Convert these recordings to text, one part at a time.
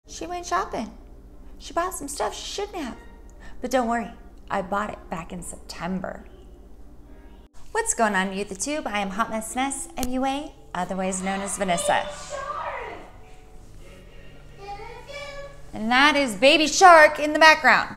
She went shopping. She bought some stuff she shouldn't have. But don't worry, I bought it back in September. What's going on, YouTube? I am HotMessNess, MUA, otherwise known as Vanessa. And that is Baby Shark in the background.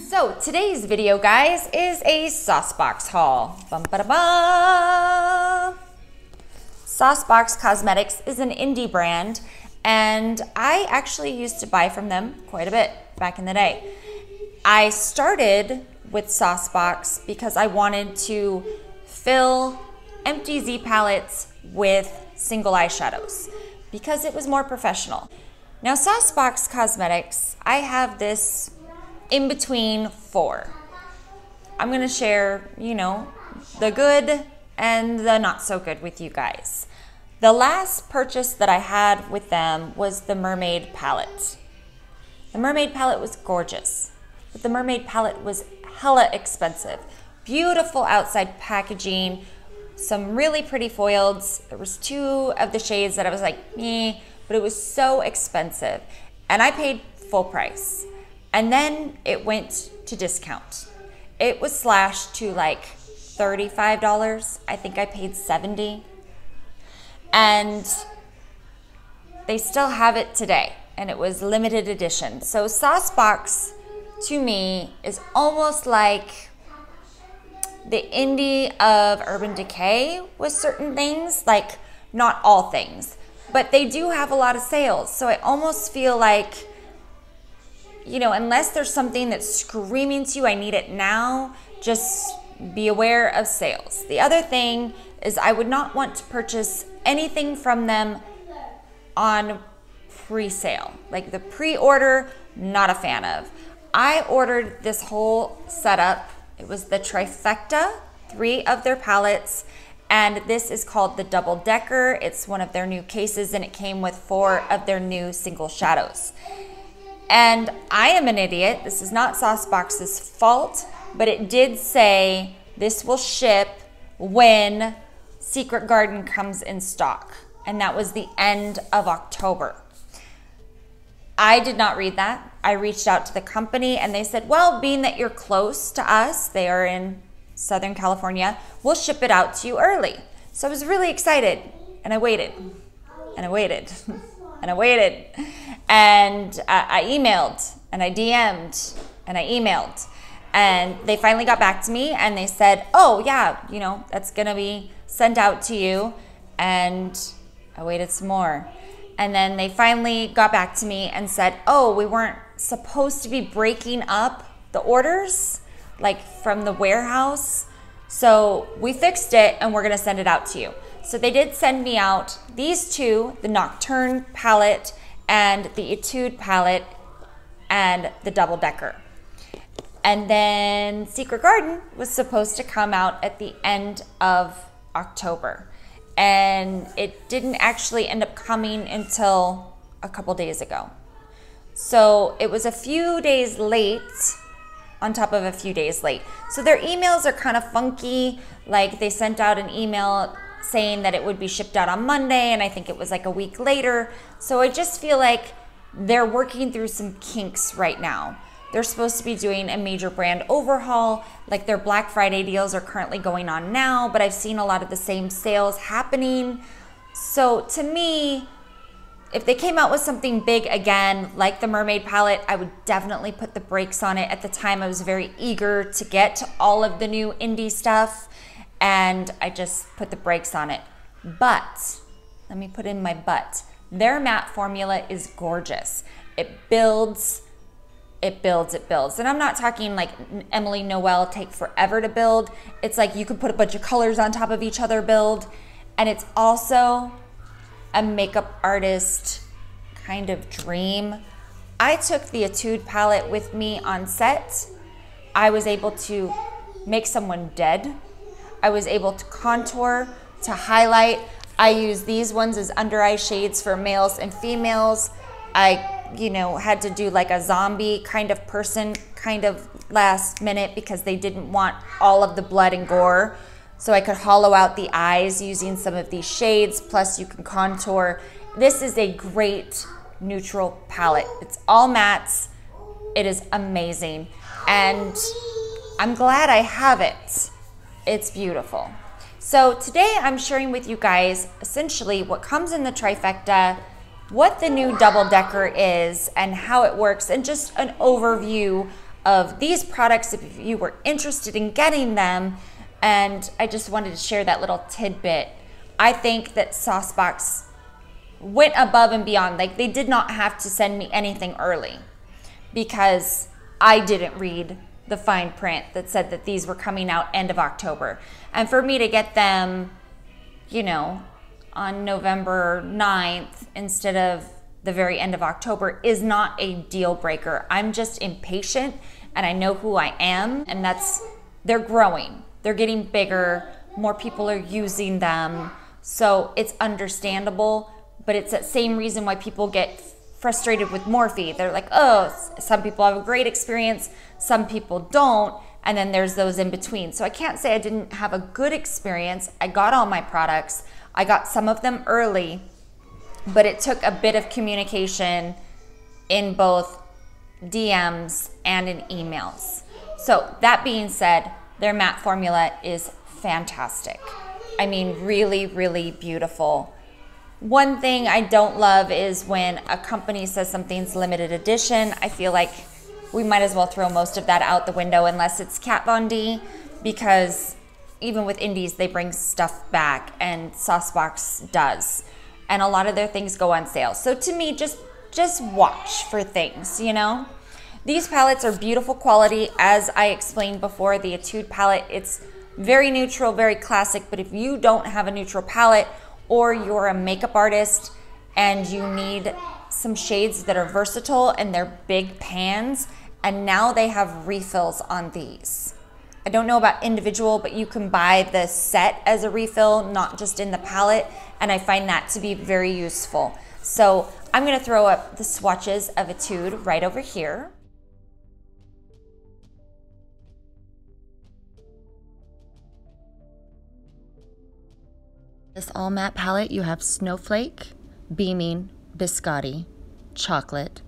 So today's video, guys, is a Saucebox haul. Bum, ba, da, ba. Saucebox Cosmetics is an indie brand, and I actually used to buy from them quite a bit back in the day. I started with Saucebox because I wanted to fill empty Z palettes with single eyeshadows because it was more professional. Now, Saucebox Cosmetics, I have this in between four. I'm gonna share, the good and the not so good with you guys. The last purchase that I had with them was the Mermaid Palette. The Mermaid Palette was gorgeous, but the Mermaid Palette was hella expensive. Beautiful outside packaging, some really pretty foils. There was two of the shades that I was like, meh, but it was so expensive. And I paid full price. And then it went to discount. It was slashed to like $35. I think I paid $70. And they still have it today, and it was limited edition. So Saucebox, to me, is almost like the indie of Urban Decay with certain things, like not all things, but they do have a lot of sales. So I almost feel like, unless there's something that's screaming to you, I need it now, just be aware of sales. The other thing is I would not want to purchase anything from them on pre-sale. Like the pre-order, not a fan of. I ordered this whole setup. It was the trifecta, 3 of their palettes, and this is called the Double-Decker. It's one of their new cases, and it came with 4 of their new single shadows. And I am an idiot. This is not Saucebox's fault, but it did say this will ship when Secret Garden comes in stock. And that was the end of October. I did not read that. I reached out to the company and they said, well, being that you're close to us, they are in Southern California, we'll ship it out to you early. So I was really excited, and I waited and I waited and I waited. And I emailed and I DM'd and I emailed, and they finally got back to me and they said, oh yeah, that's gonna be sent out to you. And I waited some more. And then they finally got back to me and said, oh, we weren't supposed to be breaking up the orders, like from the warehouse. So we fixed it and we're gonna send it out to you. So they did send me out these 2, the Nocturne Palette and the Etude palette and the Double-Decker. And then Secret Garden was supposed to come out at the end of October. And it didn't actually end up coming until a couple days ago. So it was a few days late on top of a few days late. So their emails are kind of funky. Like they sent out an email saying that it would be shipped out on Monday, and I think it was like a week later. So I just feel like they're working through some kinks right now. They're supposed to be doing a major brand overhaul. Like their Black Friday deals are currently going on now, but I've seen a lot of the same sales happening. So to me, if they came out with something big again, like the Mermaid Palette, I would definitely put the brakes on it. At the time, I was very eager to get to all of the new indie stuff, and I just put the brakes on it. But, let me put in my but. Their matte formula is gorgeous. It builds, it builds, it builds. And I'm not talking like Emily Noel take forever to build. It's like you could put a bunch of colors on top of each other build. And it's also a makeup artist kind of dream. I took the Etude palette with me on set. I was able to make someone dead. I was able to contour, to highlight. I use these ones as under eye shades for males and females. I, had to do like a zombie kind of person, kind of last minute, because they didn't want all of the blood and gore. so I could hollow out the eyes using some of these shades, plus you can contour. This is a great neutral palette. It's all mattes. It is amazing, and I'm glad I have it. It's beautiful. So today I'm sharing with you guys essentially what comes in the trifecta, what the new double-decker is and how it works, and just an overview of these products if you were interested in getting them. And I just wanted to share that little tidbit. I think that Saucebox went above and beyond. Like, they did not have to send me anything early because I didn't read the fine print that said that these were coming out end of October. And for me to get them, you know, on November 9th instead of the very end of October is not a deal breaker. I'm just impatient, and I know who I am, and they're growing. They're getting bigger. More people are using them. So it's understandable, but it's that same reason why people get frustrated with Morphe. They're like, oh, some people have a great experience, some people don't, and then there's those in between. So I can't say I didn't have a good experience. I got all my products. I got some of them early, but it took a bit of communication in both DMs and in emails. So that being said, their matte formula is fantastic. I mean, really, really beautiful. One thing I don't love is when a company says something's limited edition. I feel like we might as well throw most of that out the window unless it's Kat Von D, because even with indies, they bring stuff back, and Saucebox does. And a lot of their things go on sale. So to me, just watch for things, you know? These palettes are beautiful quality. As I explained before, the Etude palette, it's very neutral, very classic, but if you don't have a neutral palette, or you're a makeup artist and you need some shades that are versatile and they're big pans, and now they have refills on these. I don't know about individual, but you can buy the set as a refill, not just in the palette, and I find that to be very useful. So I'm gonna throw up the swatches of Etude right over here. This all matte palette, you have Snowflake, Beaming, Biscotti, Chocolate,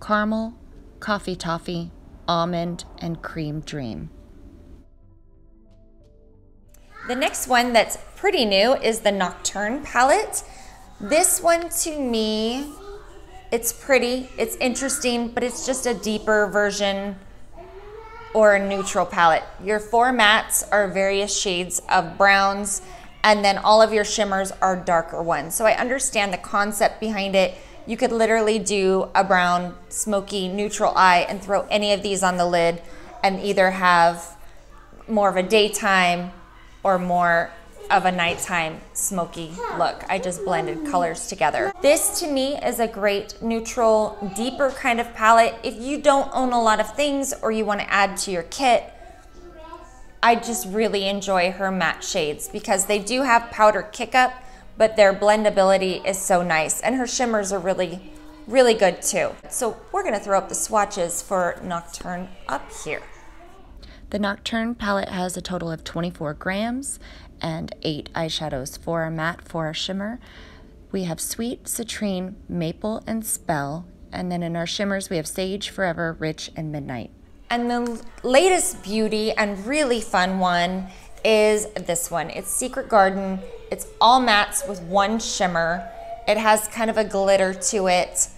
Caramel, Coffee Toffee, Almond, and Cream Dream. The next one that's pretty new is the Nocturne Palette. This one, to me, it's pretty, it's interesting, but it's just a deeper version or a neutral palette. Your four mattes are various shades of browns, and then all of your shimmers are darker ones. So I understand the concept behind it. You could literally do a brown, smoky, neutral eye and throw any of these on the lid and either have more of a daytime or more of a nighttime smoky look. I just blended colors together. This to me is a great neutral, deeper kind of palette. If you don't own a lot of things or you want to add to your kit, I just really enjoy her matte shades because they do have powder kick up, but their blendability is so nice, and her shimmers are really, really good too. So we're gonna throw up the swatches for Nocturne up here. The Nocturne palette has a total of 24 grams and 8 eyeshadows, 4 are matte, 4 are shimmer. We have Sweet, Citrine, Maple, and Spell, and then in our shimmers we have Sage, Forever, Rich, and Midnight. And the latest beauty and really fun one is this one. It's Secret Garden. It's all mattes with one shimmer. It has kind of a glitter to it.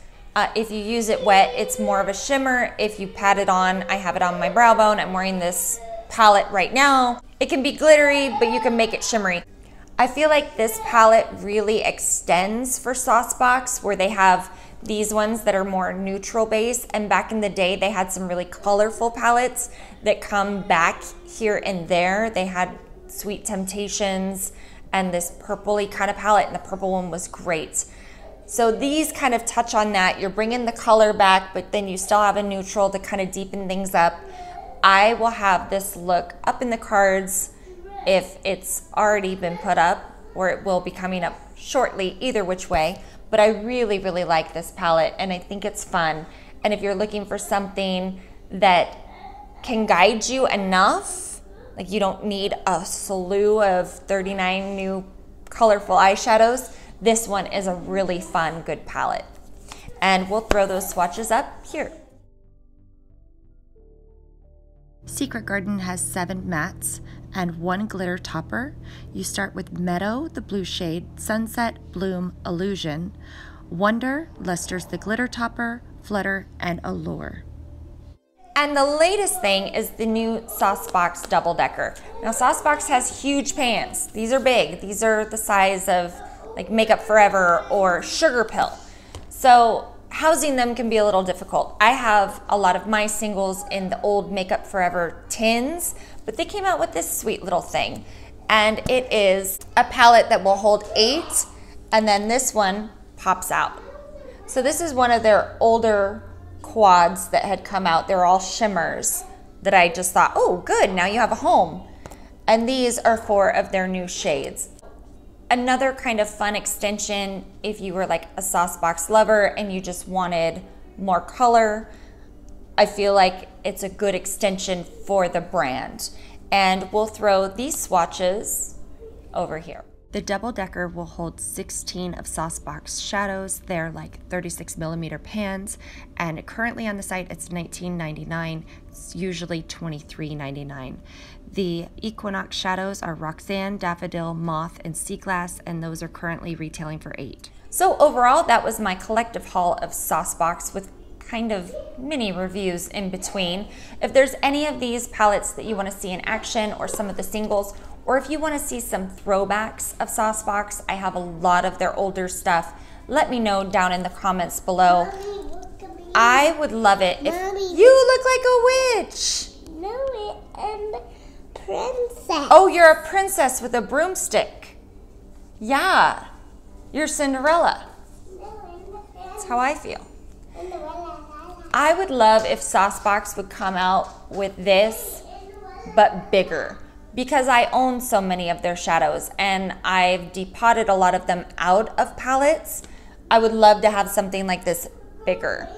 If you use it wet, it's more of a shimmer. If you pat it on, I have it on my brow bone. I'm wearing this palette right now. It can be glittery, but you can make it shimmery. I feel like this palette really extends for Saucebox, where they have these ones that are more neutral base, and back in the day they had some really colorful palettes that come back here and there. They had Sweet Temptations and this purpley kind of palette, and the purple one was great. So these kind of touch on that. You're bringing the color back, but then you still have a neutral to kind of deepen things up. I will have this look up in the cards if it's already been put up, or it will be coming up shortly, either which way. But I really, really like this palette, and I think it's fun. And if you're looking for something that can guide you enough like you don't need a slew of 39 new colorful eyeshadows, this one is a really fun, good palette. And we'll throw those swatches up here. Secret Garden has 7 mattes and 1 glitter topper. You start with Meadow, the blue shade, Sunset, Bloom, Illusion. Wonder, Luster's the glitter topper, Flutter, and Allure. And the latest thing is the new Saucebox Double-Decker. Now Saucebox has huge pans. These are big. These are the size of like Makeup Forever or Sugar Pill. So housing them can be a little difficult. I have a lot of my singles in the old Makeup Forever tins, but they came out with this sweet little thing. And it is a palette that will hold 8, and then this one pops out. So this is one of their older quads that had come out. They're all shimmers that I just thought, oh good, now you have a home. And these are 4 of their new shades. Another kind of fun extension if you were like a Saucebox lover and you just wanted more color, I feel like it's a good extension for the brand. And we'll throw these swatches over here. The Double-Decker will hold 16 of Saucebox shadows. They're like 36mm pans, and currently on the site it's $19.99. It's usually $23.99. The Equinox shadows are Roxanne, Daffodil, Moth, and Sea Glass, and those are currently retailing for $8. So overall, that was my collective haul of Saucebox with kind of mini reviews in between. If there's any of these palettes that you want to see in action, or some of the singles, or if you want to see some throwbacks of Saucebox, I have a lot of their older stuff. Let me know down in the comments below. I would love it if you look like a witch. No, I'm a princess. Oh, you're a princess with a broomstick. Yeah, you're Cinderella. That's how I feel. I would love if Saucebox would come out with this, but bigger, because I own so many of their shadows and I've depotted a lot of them out of palettes. I would love to have something like this bigger.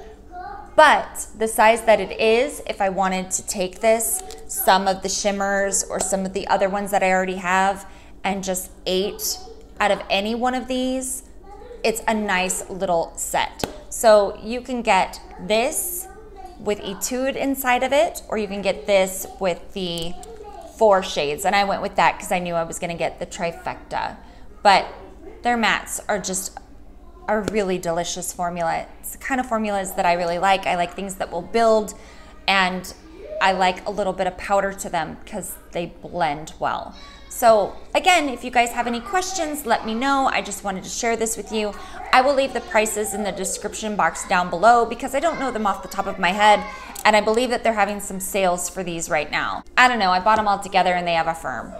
But the size that it is, if I wanted to take this, some of the shimmers or some of the other ones that I already have, and just 8 out of any one of these, it's a nice little set. So you can get this with Etude inside of it, or you can get this with the 4 shades. And I went with that because I knew I was gonna get the trifecta. But their mattes are just a really delicious formula. It's the kind of formulas that I really like. I like things that will build, and I like a little bit of powder to them because they blend well. So again, if you guys have any questions, let me know. I just wanted to share this with you. I will leave the prices in the description box down below because I don't know them off the top of my head, and I believe that they're having some sales for these right now. I don't know, I bought them all together and they have a firm.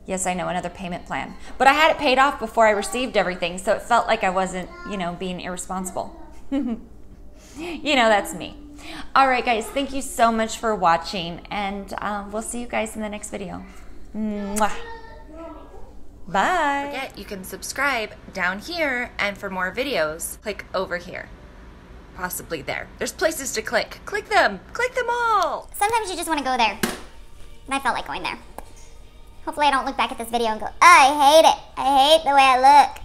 Yes, I know, another payment plan. But I had it paid off before I received everything, so it felt like I wasn't, you know, being irresponsible. You know, that's me. All right, guys, thank you so much for watching, and we'll see you guys in the next video. Mwah. Bye. Don't forget, you can subscribe down here, and for more videos, click over here. Possibly there. There's places to click. Click them. Click them all. Sometimes you just want to go there. And I felt like going there. Hopefully I don't look back at this video and go, I hate it. I hate the way I look.